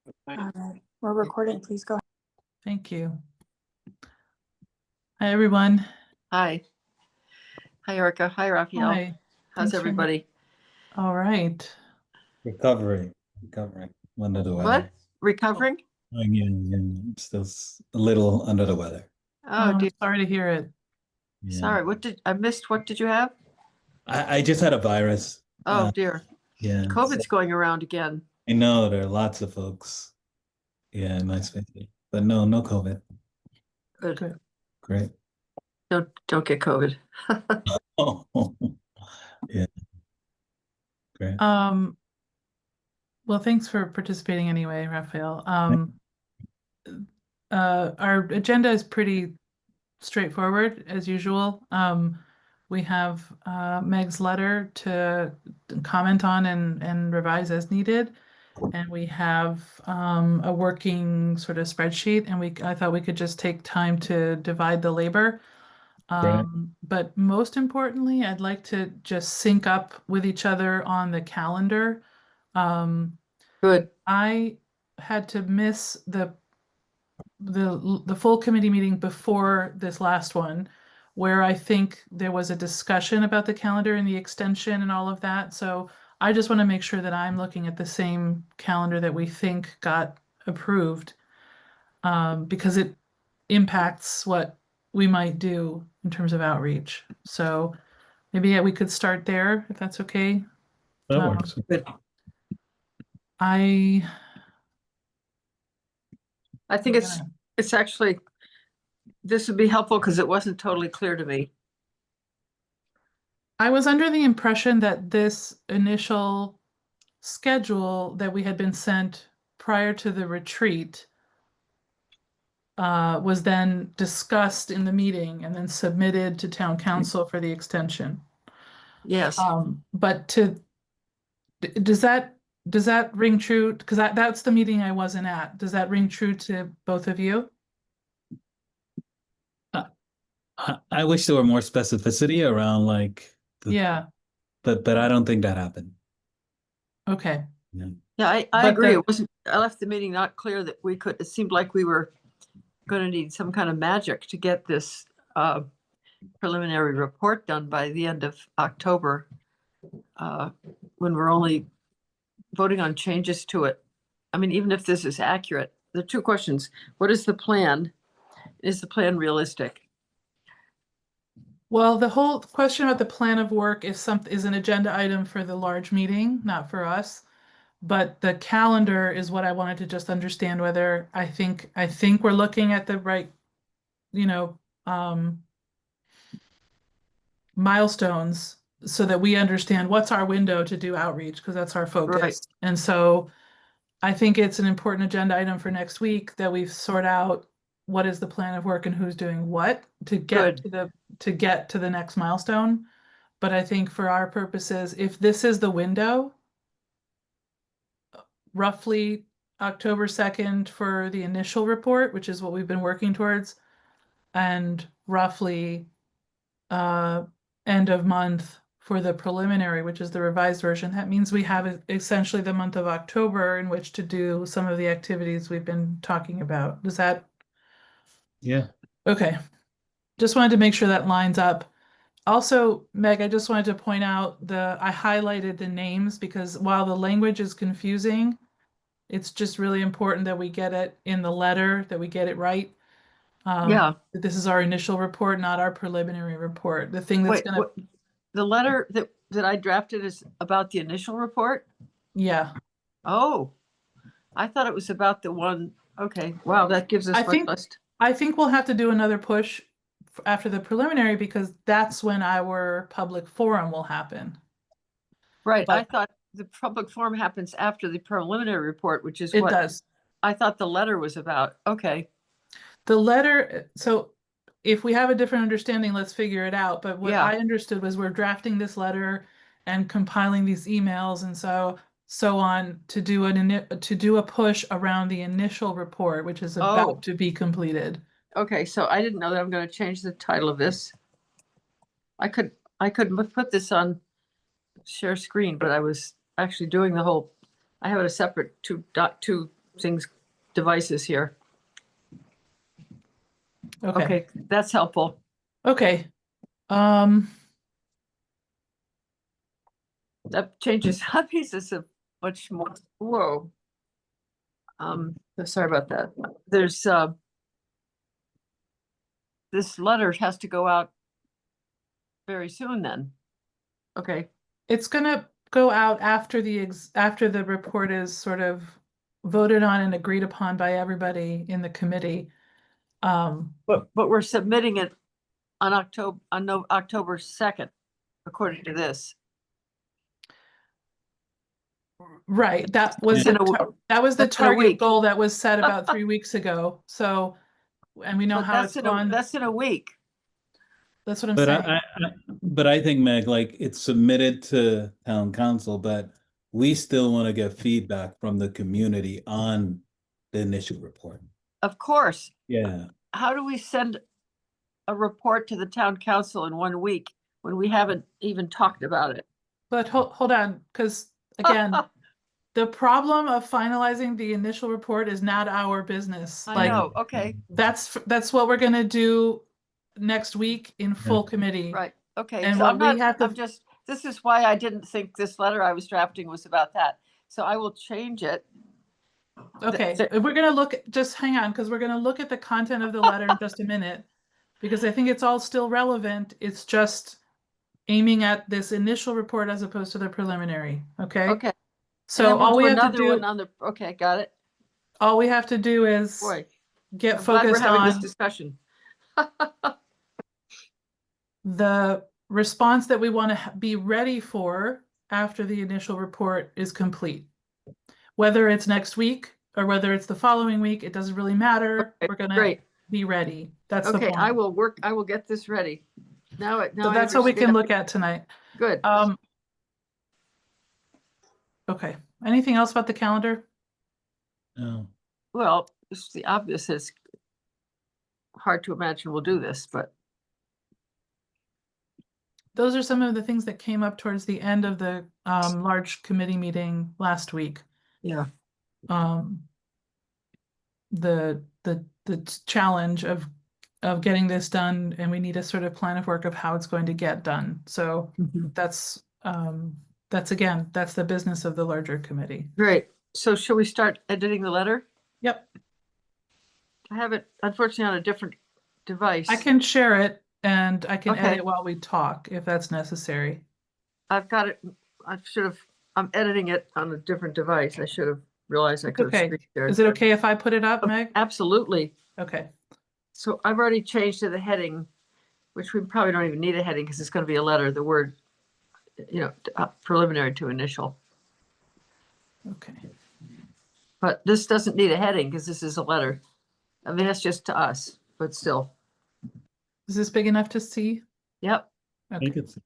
All right, we're recording. Please go ahead. Thank you. Hi, everyone. Hi. Hi, Erica. Hi, Raphael. Hi. How's Thanks for- everybody? All right. Recovering. Under the weather. What? Recovering? I'm still a little under the weather. Oh, dear. Sorry to hear it. Yeah. Sorry. What did you have? I just had a virus. Oh, dear. Yeah. COVID's going around again. I know there are lots of folks. Yeah, in my family. But no COVID. Good. Good. Great. Don't get COVID. Oh, yeah. Great. Well, thanks for participating anyway, Raphael. Our agenda is pretty straightforward as usual. We have Meg's letter to comment on and revise as needed. And we have a working sort of spreadsheet, and I thought we could just take time to divide the labor. But most importantly, I'd like to just sync up with each other on the calendar. Good. I had to miss the full committee meeting before this last one, where I think there was a discussion about the calendar and the extension and all of that. So I just want to make sure that I'm looking at the same calendar that we think got approved, because it impacts what we might do in terms of outreach. So maybe we could start there, if that's okay. That works. Good. I think it's actually, this would be helpful because it wasn't totally clear to me. I was under the impression that this initial schedule that we had been sent prior to the retreat was then discussed in the meeting and then submitted to town council for the extension. Yes. But does that ring true? Because that's the meeting I wasn't at. Does that ring true to both of you? I wish there were more specificity around Yeah. But I don't think that happened. Okay. Yeah. Yeah, I agree. I left the meeting not clear that we could, it seemed like we were going to need some kind of magic to get this preliminary report done by the end of October, when we're only voting on changes to it. I mean, even if this is accurate, the two questions: what is the plan? Is the plan realistic? Well, the whole question about the plan of work is an agenda item for the large meeting, not for us. But the calendar is what I wanted to just understand whether I think we're looking at the right, milestones so that we understand what's our window to do outreach, because that's our focus. Right. And so I think it's an important agenda item for next week that we sort out what is the plan of work and who's doing what to get to the next milestone. But I think for our purposes, if this is the window, roughly October 2nd for the initial report, which is what we've been working towards, and roughly end of month for the preliminary, which is the revised version. That means we have essentially the month of October in which to do some of the activities we've been talking about. Does that? Yeah. Okay. Just wanted to make sure that lines up. Also, Meg, I just wanted to point out I highlighted the names because while the language is confusing, it's just really important that we get it in the letter, that we get it right. Yeah. This is our initial report, not our preliminary report. The thing that's the letter that I drafted is about the initial report? Yeah. Oh, I thought it was about the one. Okay. Wow, that gives us I think we'll have to do another push after the preliminary because that's when our public forum will happen. Right. I thought the public forum happens after the preliminary report, which is what it does. I thought the letter was about. Okay. The letter, so if we have a different understanding, let's figure it out. But what I understood was we're drafting this letter and compiling these emails and so on to do a push around the initial report, which is about to be completed. Okay, so I didn't know that I'm going to change the title of this. I could put this on share screen, but I was actually doing the whole. I have a separate two things, devices here. Okay, Okay, that's helpful. okay. That changes pieces of much more. Whoa. Sorry about that. There's, this letter has to go out very soon then. Okay, It's gonna go out after after the report is sort of voted on and agreed upon by everybody in the committee. but we're submitting it on October 2nd, according to this. Right, that was That's in that was the that's in a target week. goal that was set about 3 weeks ago. So, and we know But how it's gone. that's in a week. That's what I'm But saying. but I think, Meg, like it's submitted to town council, but we still want to get feedback from the community on the initial report. Of course. Yeah. How do we send a report to the town council in 1 week when we haven't even talked about it? But hold on, because again, the problem of finalizing the initial report is not our business. I Like, know, okay, that's what we're gonna do next week in full committee. right, okay. And So what I'm we not, have to- I'm just, this is why I didn't think this letter I was drafting was about that. So I will change it. Okay, we're gonna look, just hang on, because we're gonna look at the content of the letter in just a minute. Because I think it's all still relevant. It's just aiming at this initial report as opposed to the preliminary, okay? Okay. And So then we'll all we do have to another do, one on the, okay, got it. all we have to do is Boy, get I'm glad we're focused having this on discussion. the response that we want to be ready for after the initial report is complete. Whether it's next week or whether it's the following week, it doesn't really matter. Okay, We're gonna great. be ready. That's the Okay, point. I will get this ready. Now So I that's what we can understand. look at tonight. Good. Okay, anything else about the calendar? No. Well, it's the obvious. It's hard to imagine we'll do this, but Those are some of the things that came up towards the end of the large committee meeting last week. yeah. The challenge of getting this done, and we need a sort of plan of work of how it's going to get done. So Mhm. that's again, that's the business of the larger committee. Great. So shall we start editing the letter? Yep, I have it unfortunately on a different device. I can share it and I can Okay. edit while we talk if that's necessary. I've got it. I'm editing it on a different device. I should have realized I could have Okay, screen shared. is it okay if I put it up, Meg? Absolutely. Okay, So I've already changed to the heading, which we probably don't even need a heading because it's going to be a letter, the word, preliminary to initial. okay. But this doesn't need a heading because this is a letter. I mean, that's just to us, but still. Is this big enough to see? Yep. I Okay. think it's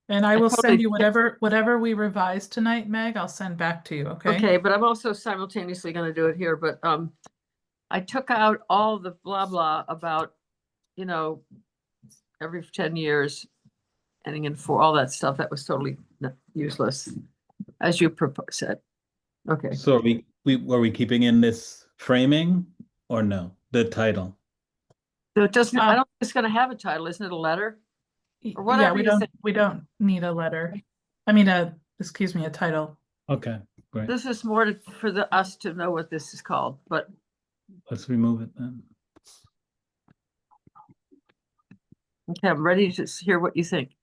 And I I will totally send you get- whatever we revise tonight, Meg, I'll send back to you, okay? Okay, but I'm also simultaneously going to do it here, but I took out all the blah blah about, every 10 years, ending in 4, all that stuff. That was totally useless, as you said. Okay. so are we keeping in this framing or no? The title. So it doesn't, I Um, don't think it's going to have a title, isn't it a letter? Or Yeah, whatever we you don't think. we don't need a letter. I mean, excuse me, a title. Okay, great. This is more for us to know what this is called, but Let's remove it then. okay, I'm ready to hear what you think.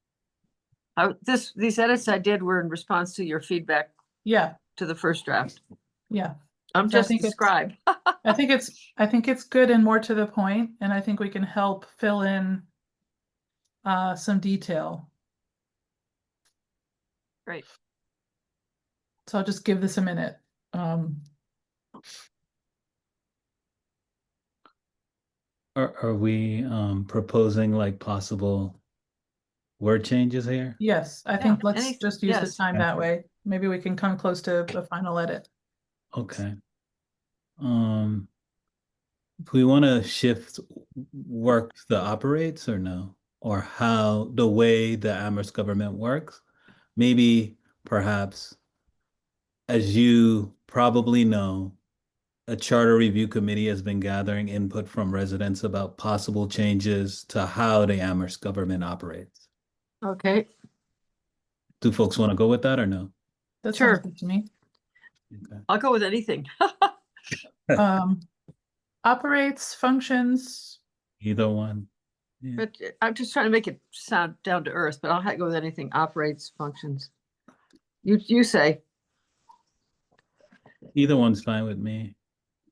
These edits I did were in response to your feedback Yeah, to the first draft. yeah. I'm So I just think a it's- scribe. I think it's good and more to the point, and I think we can help fill in some detail. Great. So I'll just give this a minute. Are we proposing like possible word changes here? Yes, I think Yeah, let's just use the yes. time that way. Maybe we can come close to a final edit. Okay. Do we want to shift work the operates or no? or how the way the Amherst government works. Maybe perhaps, as you probably know, a charter review committee has been gathering input from residents about possible changes to how the Amherst government operates. Okay, Do folks want to go with that or no? That Sure. sounds good to me. Okay. I'll go with anything. Um, operates, functions, Either one. Yeah. But I'm just trying to make it sound down to earth, but I'll go with anything. Operates, functions. You say, Either one's fine with me.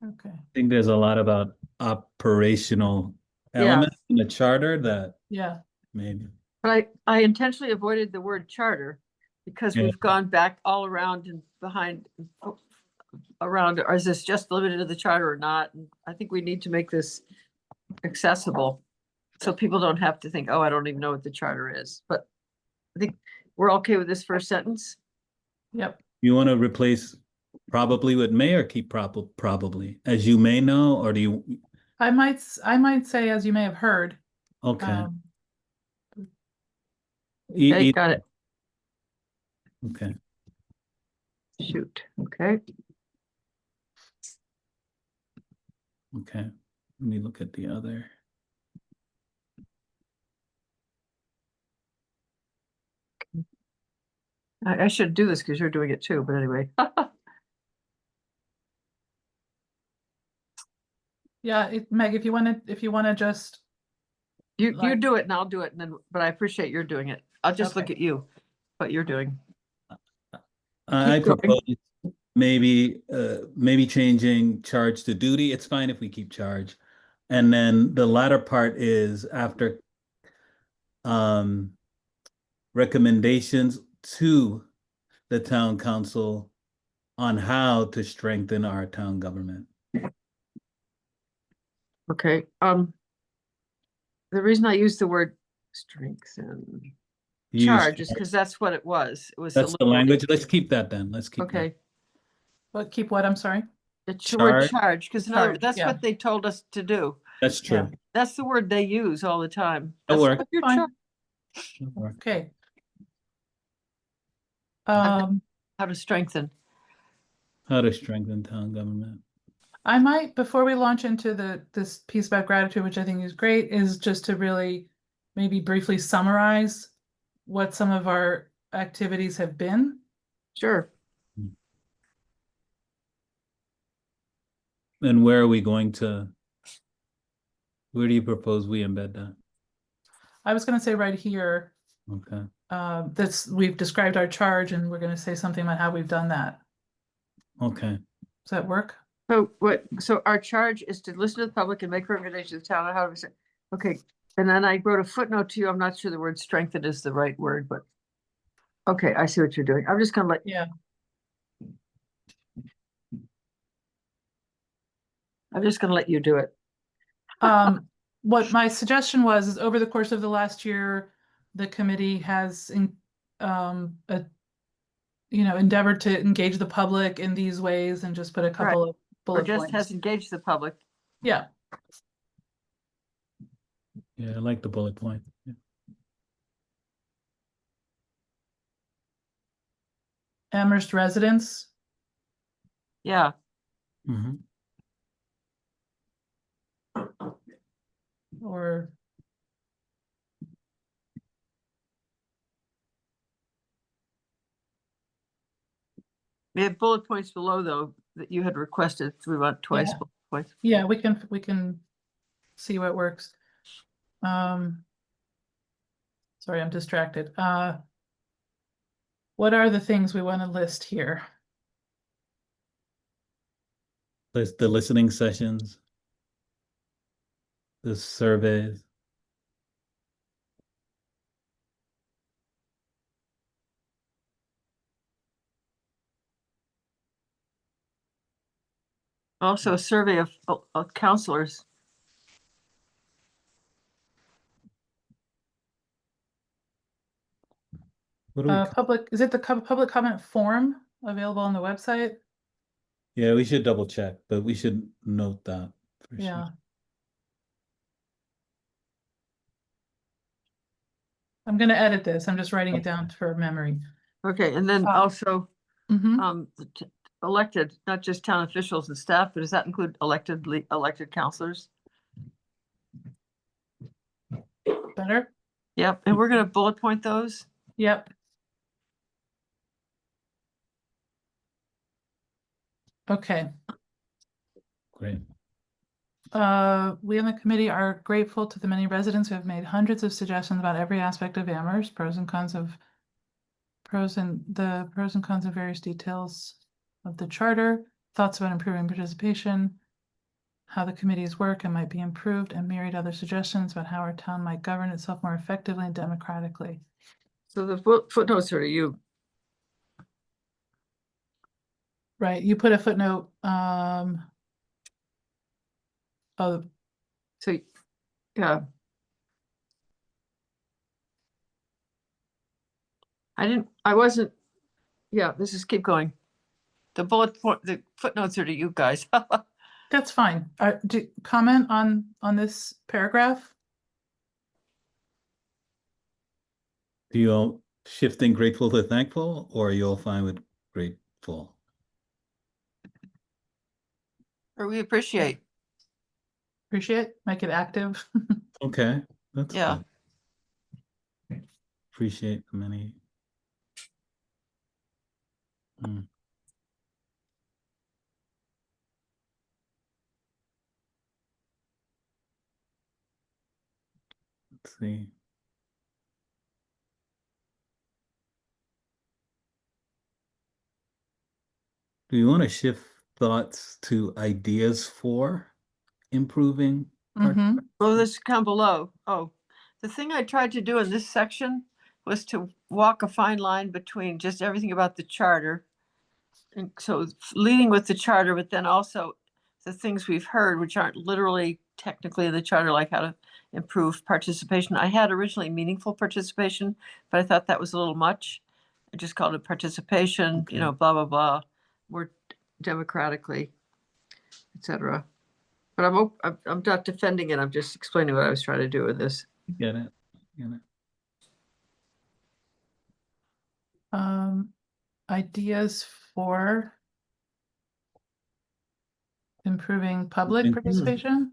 okay, I think there's a lot about operational Yeah. elements in the charter that yeah, maybe. but I intentionally avoided the word charter because Yeah. we've gone back all around and behind around, or is this just limited to the charter or not? And I think we need to make this accessible so people don't have to think, oh, I don't even know what the charter is. But I think we're okay with this first sentence. yep. You want to replace probably with may or keep probably, as you may know, or do you? I might say, as you may have heard, Okay. um, Okay, got it. Okay. Shoot, okay. Okay. Let me look at the other. I should do this because you're doing it too, but anyway. yeah, Meg, if you want to just, You Like- do it and I'll do it and then, but I appreciate you're doing it. I'll just look Okay. at you, what you're doing. I Keep going. propose maybe changing charge to duty. It's fine if we keep charge. And then the latter part is after recommendations to the town council on how to strengthen our town government. Okay, the reason I used the word strengthen Use- charge is because that's what it was. It was. a That's the little- language. Let's keep that then. Let's keep that. Okay, what, keep what, I'm sorry? the word Charge. charge, because Charge, that's yeah. what they told us to do. That's true. That's the word they use all the time. That'll That's work. what you're Fine. That'll work. Okay. How to strengthen. How to strengthen town government. I might, before we launch into this piece about gratitude, which I think is great, is just to really maybe briefly summarize what some of our activities have been. Sure. And where are we going to? Where do you propose we embed that? I was going to say right here, Okay. we've described our charge and we're going to say something about how we've done that. Okay. Does that work? So our charge is to listen to the public and make recommendations to the town on how to say, okay. And then I wrote a footnote to you. I'm not sure the word strengthen is the right word, but. Okay, I see what you're doing. I'm just gonna let. Yeah. I'm just gonna let you do it. What my suggestion was is over the course of the last year, the committee has endeavored to engage the public in these ways and just put a couple of Or bullet just points. has engaged the public. Yeah, Yeah, I like the bullet point. Yeah. Amherst residents, Yeah, Mhm. or we have bullet points below though, that you had requested. We want twice Yeah. bullet points. yeah, we can see what works. Sorry, I'm distracted. What are the things we want to list here? The listening sessions. The surveys. Also a survey of counselors. What do we? Public, is it the public comment form available on the website? Yeah, we should double check, but we should note that for Yeah. sure. I'm gonna edit this. I'm just writing it down for memory. Okay, and then Uh, also, Mhm. elected, not just town officials and staff, but does that include elected counselors? Better? Yep, and we're gonna bullet point those. Yep. Okay. Great. We on the committee are grateful to the many residents who have made hundreds of suggestions about every aspect of Amherst, pros and cons of pros and various details of the charter, thoughts about improving participation, how the committees work and might be improved, and myriad other suggestions about how our town might govern itself more effectively and democratically. So the footnotes are to you. Right, you put a footnote, oh, So, yeah. I wasn't, yeah, keep going. The footnotes are to you guys. that's fine. Comment on this paragraph? Do you all shifting grateful to thankful, or are you all fine with grateful? Or we appreciate, Appreciate, make it active. Okay, that's yeah. good. Appreciate the many. Let's see. Do you want to shift thoughts to ideas for improving? Mhm. Oh, this come below. Oh, the thing I tried to do in this section was to walk a fine line between just everything about the charter. And so leading with the charter, but then also the things we've heard, which aren't literally technically in the charter, like how to improve participation. I had originally meaningful participation, but I thought that was a little much. I just called it participation, Okay. blah, blah, blah. More democratically, etc. But I'm not defending it. I'm just explaining what I was trying to do with this. Get it? Get it? Ideas for improving public participation?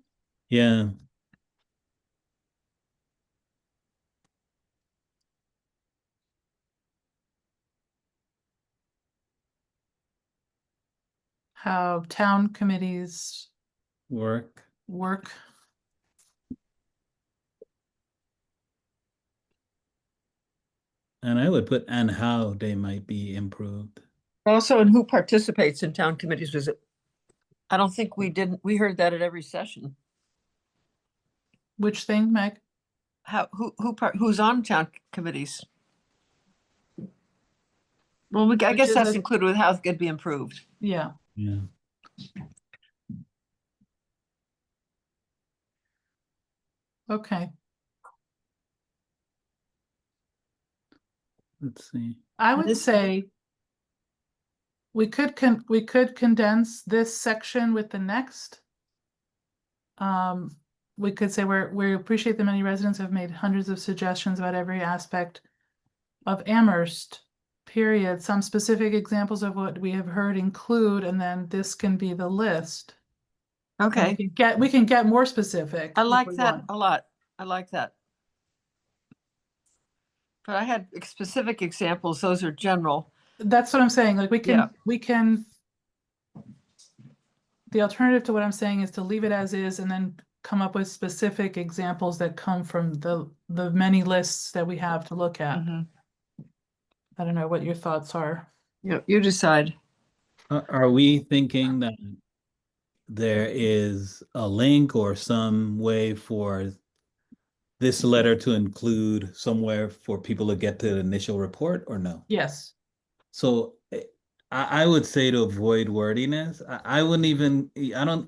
Yeah. How town committees Work. work. And I would put and how they might be improved. Also, and who participates in town committees was it? I don't think we heard that at every session. Which thing, Meg? Who's on town committees? Well, I Which guess is that's a- included with how it could be improved. Yeah. Yeah. Okay. Let's see. I would This- say we could condense this section with the next. We could say we appreciate the many residents who have made hundreds of suggestions about every aspect of Amherst, period. Some specific examples of what we have heard include, and then this can be the list. Okay, We can get more specific. I if like we that want. a lot. I like that. But I had specific examples. Those are general. That's what I'm saying, like Yeah. the alternative to what I'm saying is to leave it as is and then come up with specific examples that come from the many lists that we have to look at. Mhm. I don't know what your thoughts are. You decide. Are we thinking that there is a link or some way for this letter to include somewhere for people to get to the initial report, or no? Yes. So I would say to avoid wordiness, I wouldn't even,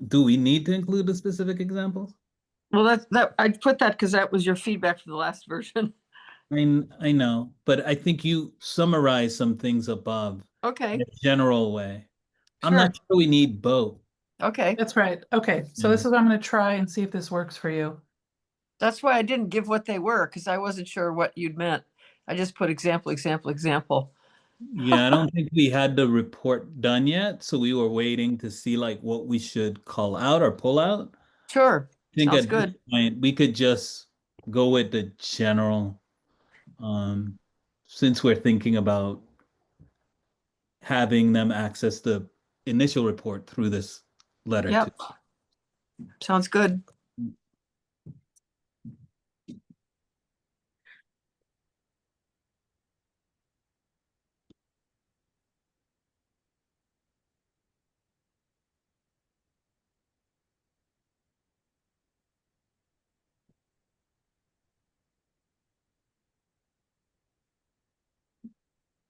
do we need to include the specific examples? Well, I put that because that was your feedback for the last version. I know, but I think you summarize some things above in Okay, a general way. I'm sure. not sure we need both. Okay, That's right. Okay, so this is what I'm gonna try and see if this works for you. That's why I didn't give what they were, because I wasn't sure what you'd meant. I just put example, example, example. Yeah, I don't think we had the report done yet, so we were waiting to see like what we should call out or pull out. Sure, I think sounds at this good. point we could just go with the general, um, since we're thinking about having them access the initial report through this letter too. Yep, sounds good.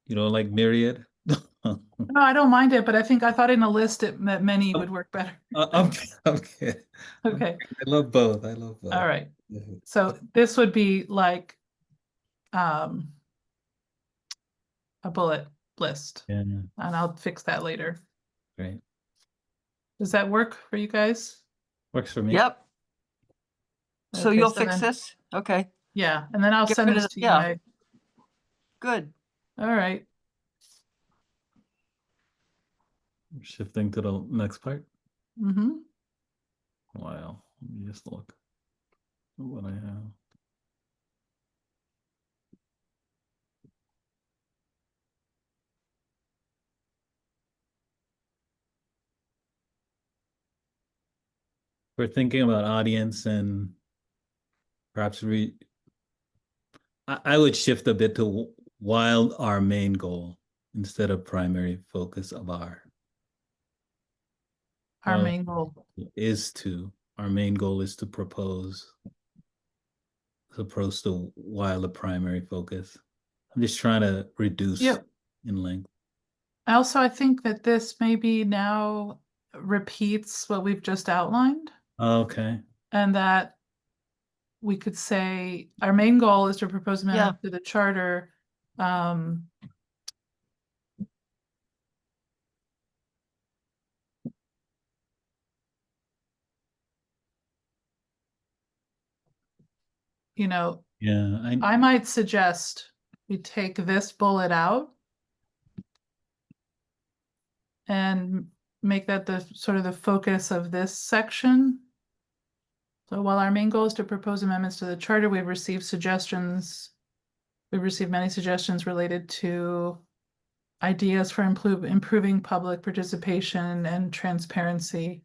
You know, like myriad. No, I don't mind it, but I thought in a list it meant many would work better. Okay. Okay, I love both. I love both. all right. So this would be like um a bullet list, Yeah, and I'll fix that later. great. Does that work for you guys? Works for me. Yep. So Okay, you'll so fix then- this? Okay, Yeah, and then I'll Get send rid of this the- to you. yeah. good. All right. Shifting to the next part. Mm-hmm. Wow. Let me just look at what I have. We're thinking about audience and perhaps I would shift a bit to while our main goal instead of primary focus of Our Well, main goal. our main goal is to propose as opposed to while the primary focus. I'm just trying to reduce Yep. in length. Also, I think that this maybe now repeats what we've just outlined, Okay. and that we could say our main goal is to propose amendment to the charter. Um, you know, Yeah, I might suggest we take this bullet out and make that the sort of the focus of this section. So while our main goal is to propose amendments to the charter, we've received suggestions. We've received many suggestions related to ideas for improving public participation and transparency,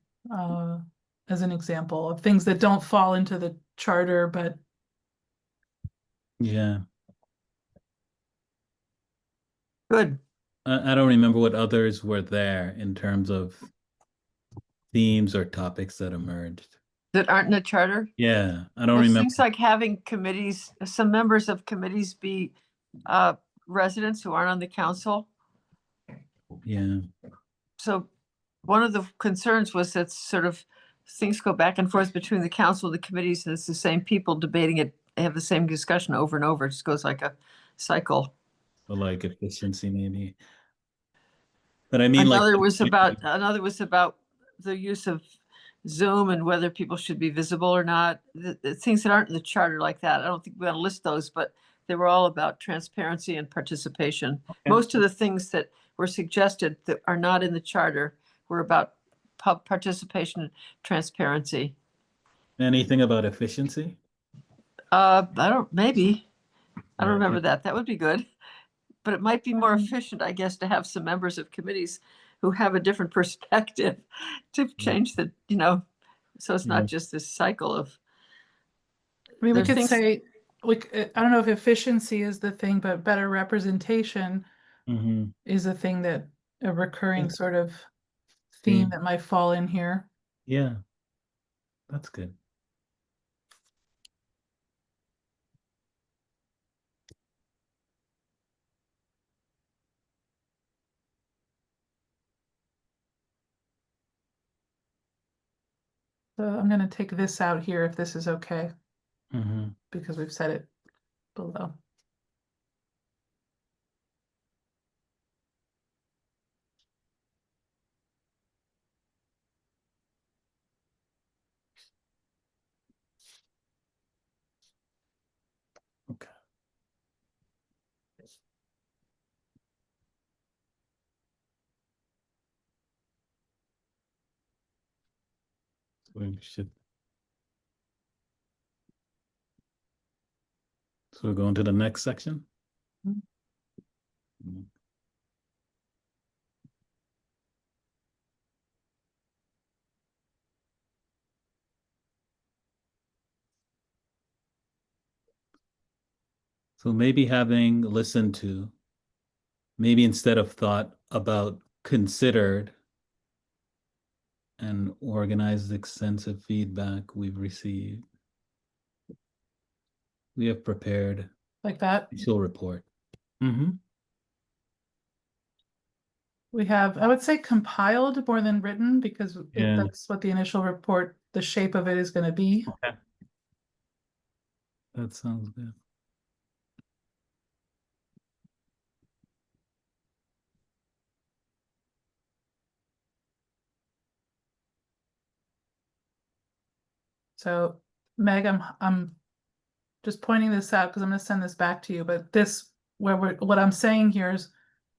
as an example of things that don't fall into the charter, but yeah. Good. I don't remember what others were there in terms of themes or topics that emerged. That aren't in the charter? Yeah, I don't Well, remember. things like having committees, some members of committees be residents who aren't on the council. Yeah, So one of the concerns was that sort of things go back and forth between the council and the committees, and it's the same people debating it. They have the same discussion over and over. It just goes like a cycle. but like efficiency maybe. But I mean, like, Another was about the use of Zoom and whether people should be visible or not. The things that aren't in the charter like that. I don't think we want to list those, but they were all about transparency and participation. Most of the things that were suggested that are not in the charter were about participation and transparency. anything about efficiency? I don't Right. remember that. That would be good. But it might be more efficient, I guess, to have some members of committees who have a different perspective to change the, so it's not Yeah. just this cycle of, I mean, we There's could things- say, I don't know if efficiency is the thing, but better representation Mhm. is a thing that a recurring Yeah. sort of theme Theme. that might fall in here. Yeah, that's good. So I'm gonna take this out here if this is okay, Mhm. because we've said it below. We should. So we're going to the next section. Mhm. Mm. So maybe having listened to, maybe instead of thought about considered and organized extensive feedback we've received, we have prepared Like that. initial report. Mm-hmm. We have, I would say compiled more than written because Yeah. that's what the initial report, the shape of it is going to be. Okay. That sounds good. So Meg, I'm just pointing this out because I'm going to send this back to you, but this, what I'm saying here is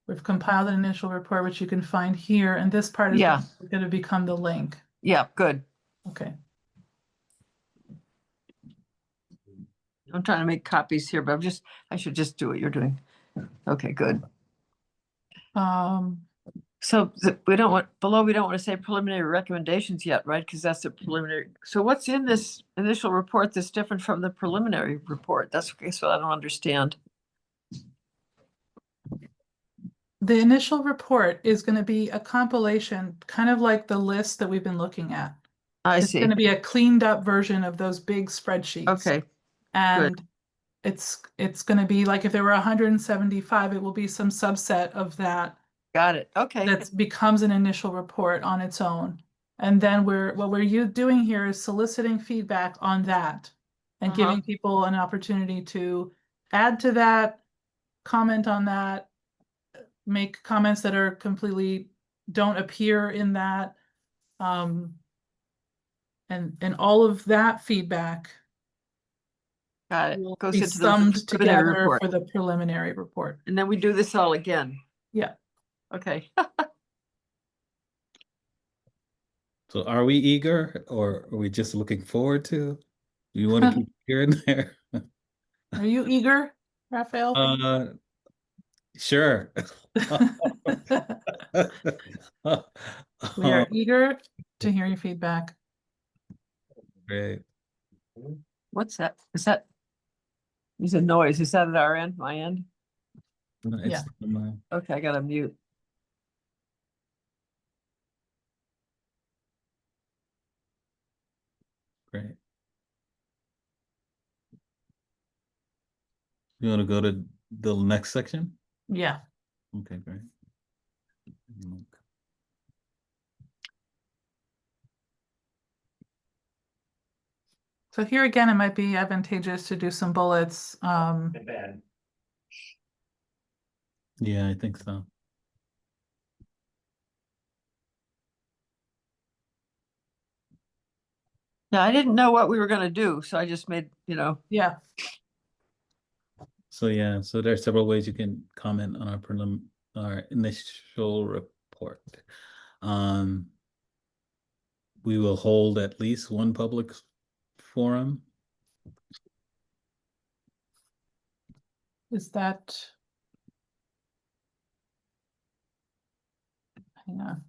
we've compiled an initial report, which you can find here, and this part is Yeah. going to become the link. Yeah, good. Okay. I'm trying to make copies here, but I should just do what you're doing. Okay, good. So we don't want, we don't want to say preliminary recommendations yet, right? Because that's a preliminary. So what's in this initial report that's different from the preliminary report? That's what I don't understand. The initial report is going to be a compilation, kind of like the list that we've been looking at. I It's see. going to be a cleaned up version of those big spreadsheets. Okay, And it's going to be like if there were 175, it will be some subset of that got it. Okay, that becomes an initial report on its own. And then what we're doing here is soliciting feedback on that and Uh-huh. giving people an opportunity to add to that, comment on that, make comments that are completely don't appear in that. And all of that feedback got it. will Goes be into the summed preliminary together report. for the preliminary report. And then we do this all again. Yeah. Okay. So are we eager or are we just looking forward to? You want to keep hearing there? Are you eager, Raphael? Sure. We are eager to hear your feedback. Great. What's that? Is that? There's a noise. Is that at our end, my end? No, it's Okay, I gotta mute. great. You want to go to the next section? Yeah. Okay, great. So here again, it might be advantageous to do some bullets. Yeah, I think so. Yeah, I didn't know what we were gonna do, so I just made, Yeah. So yeah, so there are several ways you can comment on our initial report. We will hold at least one public forum. Is that? Hang on.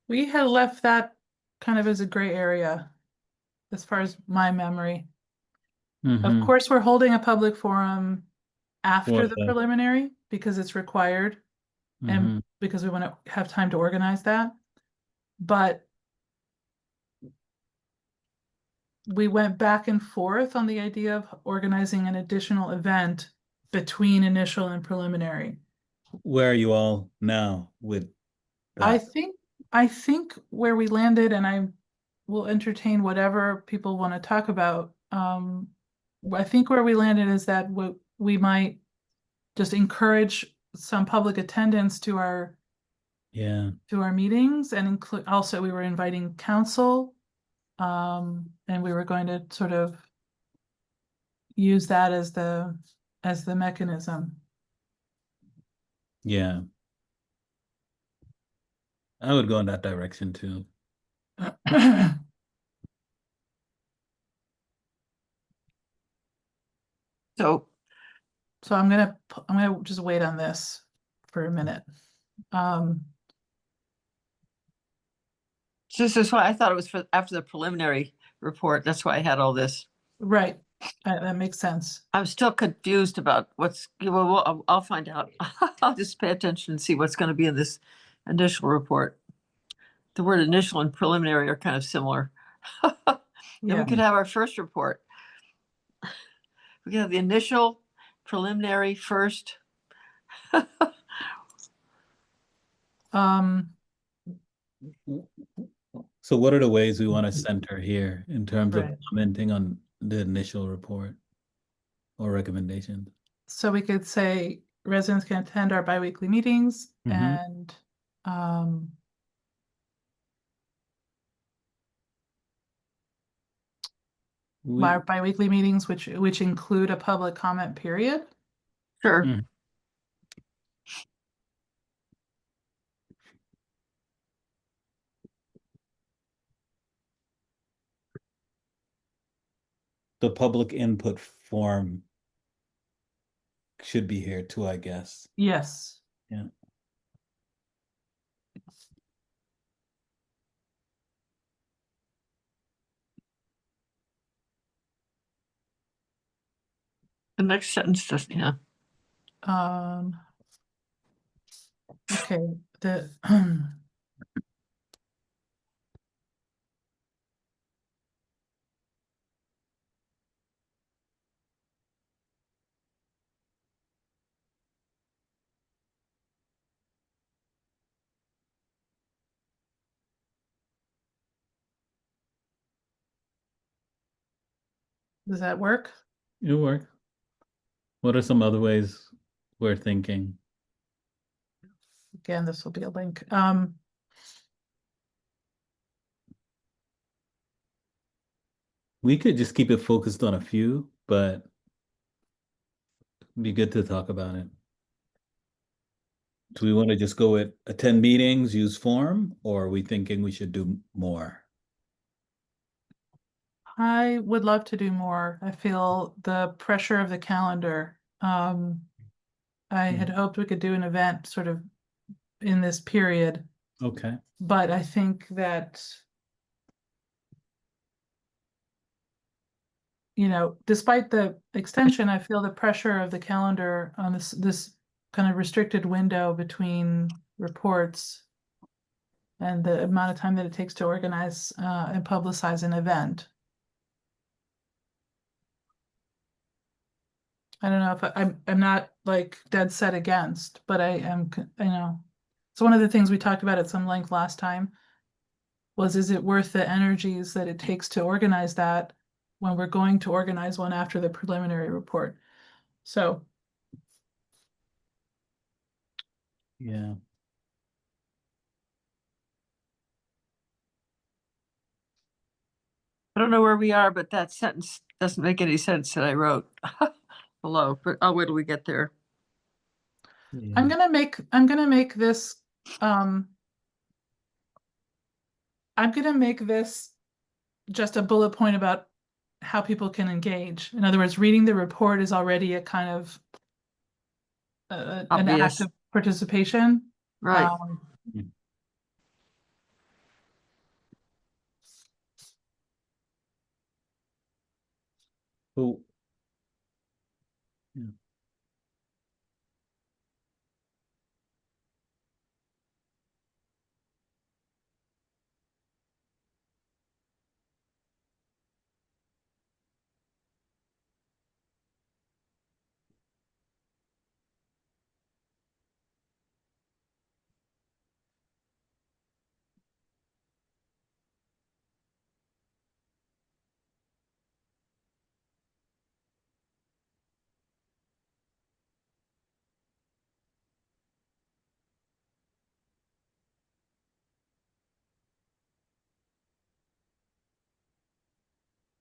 We had left that kind of as a gray area as far as my memory. Of Mhm. course, we're holding a public forum after For the the- preliminary because it's required and Mhm. because we want to have time to organize that. But we went back and forth on the idea of organizing an additional event between initial and preliminary. Where are you all now with I that? think where we landed, and I will entertain whatever people want to talk about. I think where we landed is that we might just encourage some public attendance to Yeah. our meetings and include also we were inviting council And we were going to sort of use that as the mechanism. Yeah. I would go in that direction too. So So I'm gonna just wait on this for a minute. this is why I thought it was for after the preliminary report. That's why I had all this. Right, that makes sense. I'm still confused about I'll find out. I'll just pay attention and see what's going to be in this initial report. The word initial and preliminary are kind of similar. Then we Yeah, could have our first report. We could have the initial, preliminary, first. um, So what are the ways we want to center here in terms of Right. commenting on the initial report or recommendation? so we could say residents can attend our biweekly meetings Mhm. and We, biweekly meetings, which include a public comment period. Sure. Mm. the public input form should be here too, I guess. Yes. Yeah. The next sentence does, yeah. Okay, the does that work? It'll work. What are some other ways we're thinking? Again, this will be a link. We could just keep it focused on a few, but it'd be good to talk about it. Do we want to just go with attend meetings, use form, or are we thinking we should do more? I would love to do more. I feel the pressure of the calendar. I had hoped we could do an event sort of in this period, Okay. but I think that, despite the extension, I feel the pressure of the calendar on this kind of restricted window between reports and the amount of time that it takes to organize and publicize an event. I don't know if I'm not like dead set against, but I am, it's one of the things we talked about at some length last time was, is it worth the energies that it takes to organize that when we're going to organize one after the preliminary report? So, Yeah. I don't know where we are, but that sentence doesn't make any sense that I wrote below, but I'll wait till we get there. I'm gonna make this, I'm gonna make this just a bullet point about how people can engage. In other words, reading the report is already a kind of an Obvious. act of participation. Right. Oh. Yeah.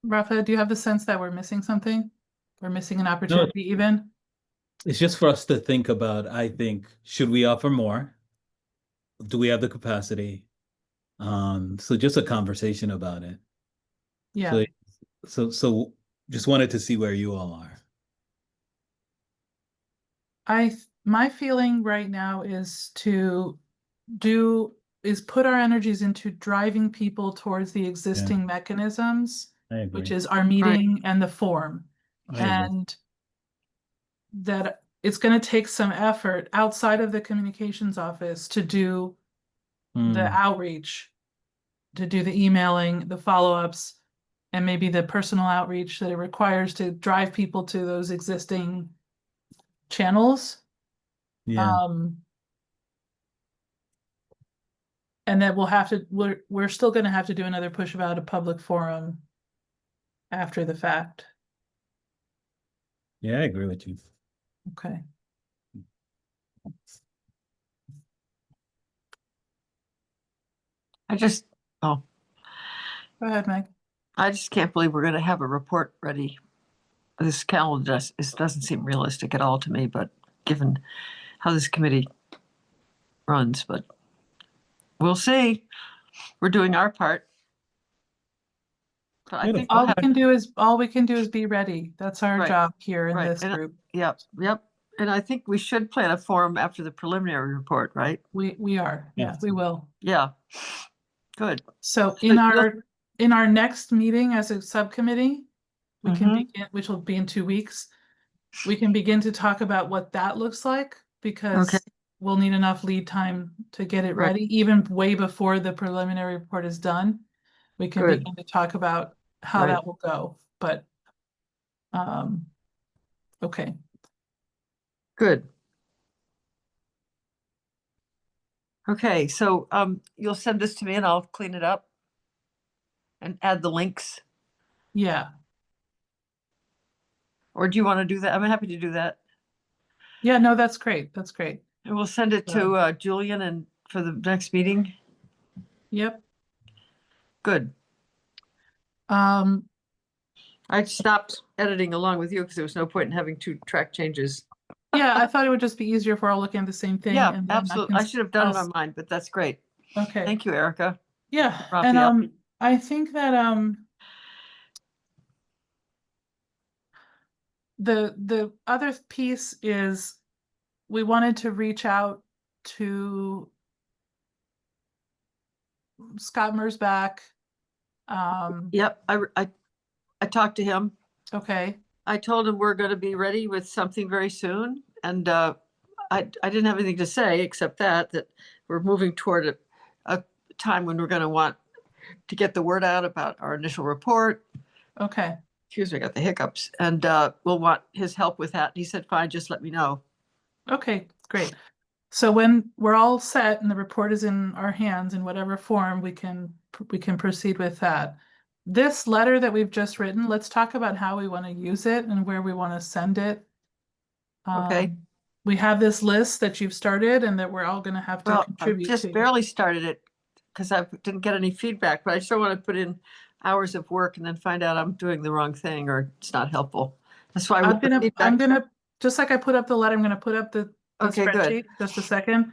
Rafa, do you have the sense that we're missing something? We're missing an opportunity even? It's just for us to think about, I think, should we offer more? Do we have the capacity? So just a conversation about it. Yeah, So just wanted to see where you all are. my feeling right now is put our energies into driving people towards the existing mechanisms, I agree. which is our meeting and the forum. I agree. And that it's going to take some effort outside of the communications office to do the outreach, to do the emailing, the follow-ups, and maybe the personal outreach that it requires to drive people to those existing channels. Yeah. And that we're still going to have to do another push about a public forum after the fact. Yeah, I agree with you. Okay. Oh, Go ahead, Meg. I just can't believe we're gonna have a report ready. This calendar doesn't seem realistic at all to me, but given how this committee runs, but we'll see. We're doing our part. But I think we'll All have, we can do is be ready. That's our Right, job here in right. this And group. yep. And I think we should plan a forum after the preliminary report, right? We are. Yeah, Yes. we will. Yeah. Good. So you'll- in our next meeting as a subcommittee, we can Mhm. begin, which will be in 2 weeks. We can begin to talk about what that looks like because Okay. we'll need enough lead time to get it Right. ready, even way before the preliminary report is done. We can Good. begin to talk about how Right. that will go, but okay. Good. Okay, so you'll send this to me and I'll clean it up and add the links. Yeah. Or do you want to do that? I'm happy to do that. Yeah, no, that's great. That's great. And we'll send it to Julian and for the next meeting. Yep. Good. I stopped editing along with you because there was no point in having 2 track changes. Yeah, I thought it would just be easier if we're all looking at the same thing. Yeah, and then absolutely. I should have done it I'll- on mine, but that's great. Okay. Thank you, Erica. Yeah, Raphael. and I think that the other piece is we wanted to reach out to Scott Mersbach. Yep, I talked to him. Okay. I told him we're going to be ready with something very soon, and I didn't have anything to say except that we're moving toward a time when we're going to want to get the word out about our initial report. Okay. Excuse me, I got the hiccups, and we'll want his help with that. And he said, "Fine, just let me know." Okay, great. So when we're all set and the report is in our hands in whatever form, we can proceed with that. This letter that we've just written, let's talk about how we want to use it and where we want to send it. Okay. We have this list that you've started and that we're all going to have to Well, I contribute just to. barely started it because I didn't get any feedback, but I still want to put in hours of work and then find out I'm doing the wrong thing or it's not helpful. That's why I'm gonna, just like I put up the letter, I'm gonna put up the Okay, good. spreadsheet, just a second.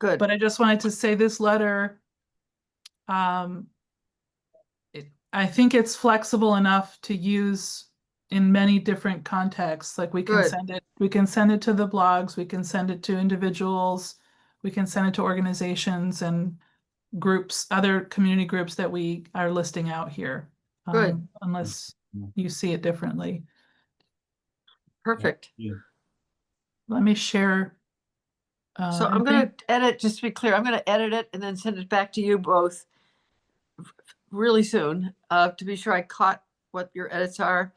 Good. But I just wanted to say this letter, I think it's flexible enough to use in many different contexts. Like we can Good. send it to the blogs, we can send it to individuals, we can send it to organizations and groups, other community groups that we are listing out here. Good. Unless you see it differently. Perfect. Yeah. Let me share. So I'm going to edit, just to be clear, I'm going to edit it and then send it back to you both really soon to be sure I caught what your edits are.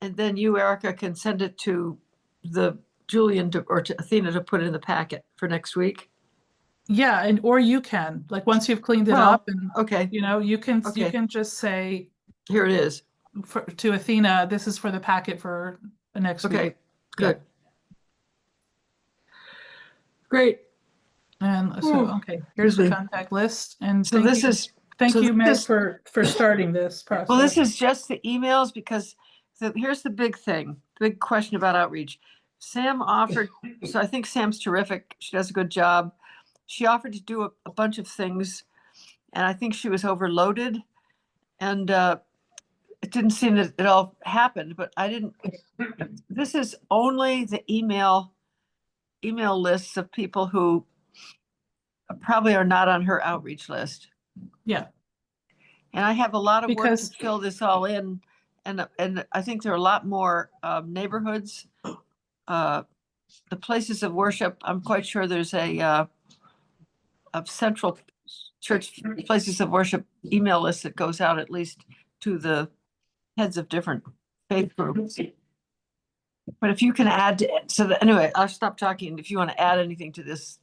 And then you, Erica, can send it to the Julian or to Athena to put it in the packet for next week. Yeah, and or you can, like once you've cleaned it Well, up and Okay, you can Okay. just say here it is. to Athena, this is for the packet for the next Okay, week. good. Great. And so Ooh, okay, here's the excuse me. contact list and So thank this you. is Thank So you, Meg, this- for starting this process. Well, this is just the emails because here's the big thing, big question about outreach. Sam offered, so I think Sam's terrific. She does a good job. She offered to do a bunch of things, and I think she was overloaded. And it didn't seem that it all happened, but I didn't. This is only the email lists of people who probably are not on her outreach list. Yeah. And I have a lot of work to Because- fill this all in. And I think there are a lot more neighborhoods, the places of worship. I'm quite sure there's a central church places of worship email list that goes out at least to the heads of different faith groups. But if you can add, anyway, I'll stop talking. If you want to add anything to this,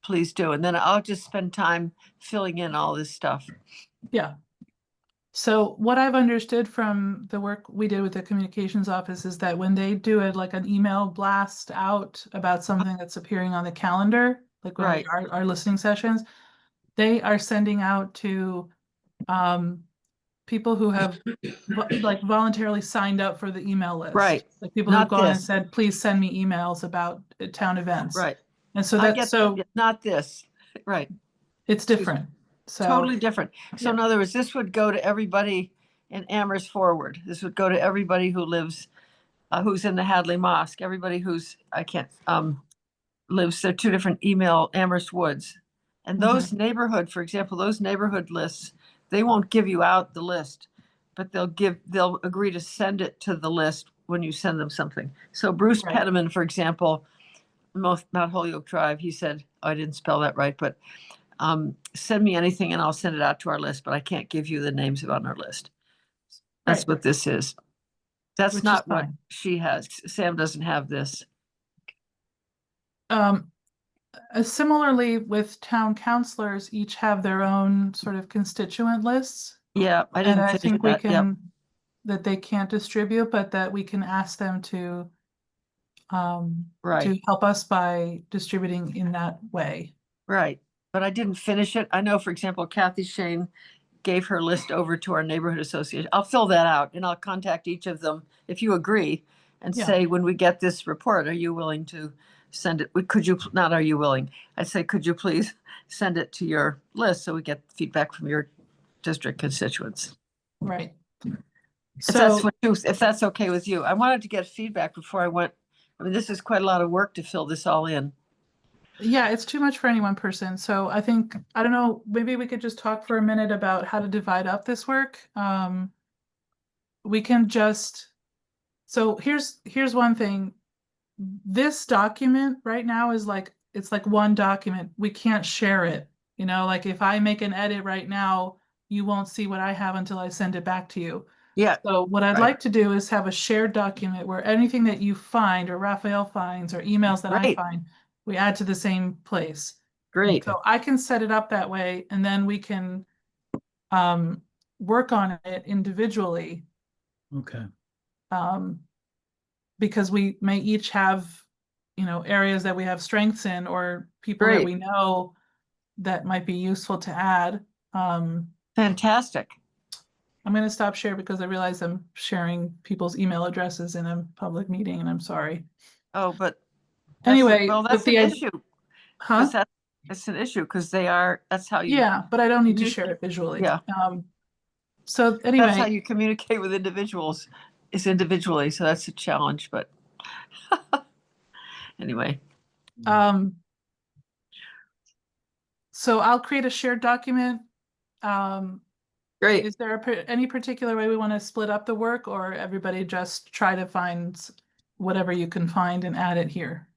please do. And then I'll just spend time filling in all this stuff. Yeah. So what I've understood from the work we did with the communications office is that when they do it like an email blast out about something that's appearing on the calendar, like when Right. our listening sessions, they are sending out to people who have like voluntarily signed up for the email list. Right. Like people who've Not gone and this. said, please send me emails about town events. Right. And so I that, get so not this. Right. it's different. So Totally different. So in other words, this would go to everybody in Amherst Forward. This would go to everybody who lives, who's in the Hadley Mosque, everybody who's, lives, they're two different email, Amherst Woods. And those neighborhood, for example, those neighborhood lists, they won't give you out the list, but they'll agree to send it to the list when you send them something. So Bruce Right. Pettiman, for example, Mount Holyoke Drive, he said, I didn't spell that right, but send me anything and I'll send it out to our list, but I can't give you the names on our list. That's Right. what this is. That's Which is not what fine. she has. Sam doesn't have this. Similarly with town councilors, each have their own sort of constituent lists. Yeah, I And didn't I finish think we that. Yep. can, that they can't distribute, but that we can ask them to Right. help us by distributing in that way. Right. But I didn't finish it. I know, for example, Kathy Shane gave her list over to our neighborhood association. I'll fill that out and I'll contact each of them if you agree and Yeah. say, when we get this report, are you willing to send it? Could you, not are you willing? I'd say, could you please send it to your list so we get feedback from your district constituents? Right. If that's okay with you. I wanted to get feedback before I went. I mean, this is quite a lot of work to fill this all in. Yeah, it's too much for any one person. So I think, I don't know, maybe we could just talk for a minute about how to divide up this work. We can just, so here's one thing. This document right now is like, it's like one document. We can't share it. You know, like if I make an edit right now, you won't see what I have until I send it back to you. Yeah. So what I'd Right. like to do is have a shared document where anything that you find or Raphael finds or emails that I Right. find, we add to the same place. Great. So I can set it up that way and then we can work on it individually. Okay. Because we may each have, you know, areas that we have strengths in or people that Great. we know that might be useful to add. Fantastic. I'm going to stop share because I realize I'm sharing people's email addresses in a public meeting and I'm sorry. Oh, but Anyway, well, with that's the an idea- issue. Huh? It's an issue because that's how you. Yeah, but I don't need to communicate. share it visually. Yeah. So That's how anyway, you communicate with individuals is individually. So that's a challenge, but anyway. so I'll create a shared document. Great. Is there any particular way we want to split up the work or everybody just try to find whatever you can find and add it here?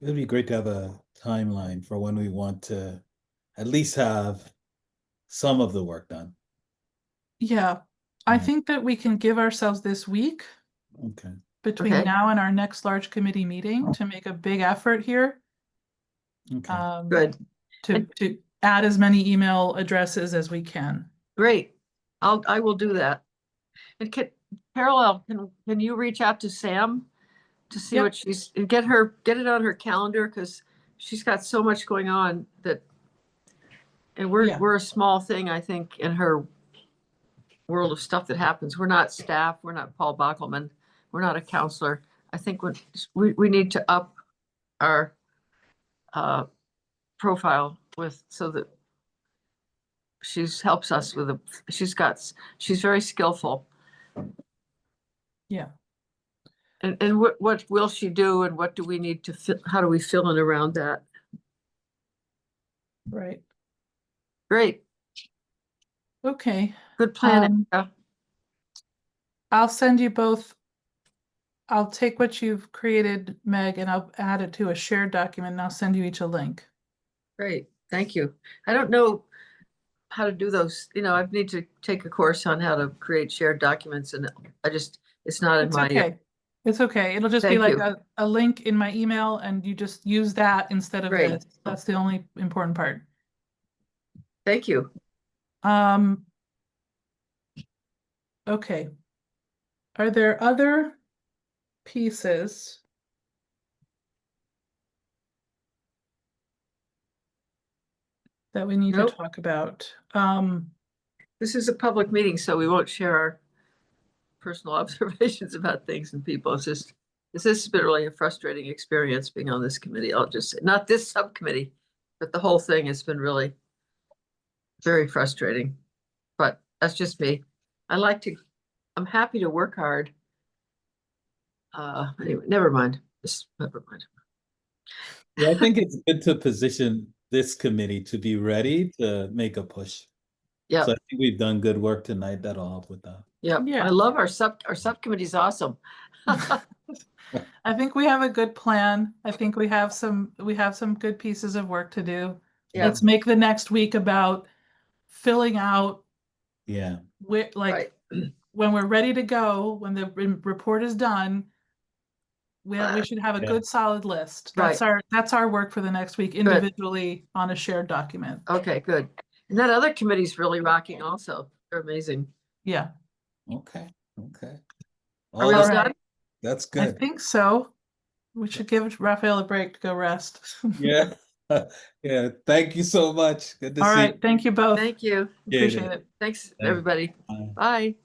It'd be great to have a timeline for when we want to at least have some of the work done. Yeah, I Yeah. think that we can give ourselves this week Okay. between Okay. now and our next large committee meeting to make a big effort here. Okay. Good. To add as many email addresses as we can. Great. I will do that. And can you reach out to Sam to see Yep. what and get it on her calendar because she's got so much going on that And we're, Yeah. we're a small thing, I think, in her world of stuff that happens. We're not staff, we're not Paul Bockelman, we're not a counselor. I think we need to up our profile with, so that helps us with she's very skillful. Yeah. And what will she do, and what do we need to how do we fill in around that? Right. Great, Okay. good plan. Um, Erica. I'll send you both. I'll take what you've created, Meg, and I'll add it to a shared document, and I'll send you each a link. Great, thank you. I don't know how to do those, I need to take a course on how to create shared documents, and it's not in It's my. okay. It's okay. It'll just be Thank like you. a link in my email, and you just use that instead of Great. this. That's the only important part. Thank you. Okay. Are there other pieces that we need to Nope. talk about? This is a public meeting, so we won't share our personal observations about things and people. This has been really a frustrating experience being on this committee. I'll just say, not this subcommittee, but the whole thing has been really very frustrating. But that's just me. I'm happy to work hard. Anyway, never mind. Never mind. Yeah, I think it's good to position this committee to be ready to make a push. Yeah, So I think we've done good work tonight. That'll help with that. yeah. Yeah. I love our subcommittee is awesome. I think we have a good plan. I think we have some good pieces of work to do. Yeah. Let's make the next week about filling out Yeah. like Right. when we're ready to go, when the report is done, we should have a Yeah. good solid list. Right. That's our work for the next week individually on a shared document. Okay, good. And that other committee's really rocking also. They're amazing. Yeah. Okay. Okay. Are we All all right. done? That's I good. think so. We should give Raphael a break to go rest. Yeah. Yeah. Thank you so much. Good to All see right. Thank you both. Thank you. Appreciate it. Thanks, Thanks. everybody. you. Bye.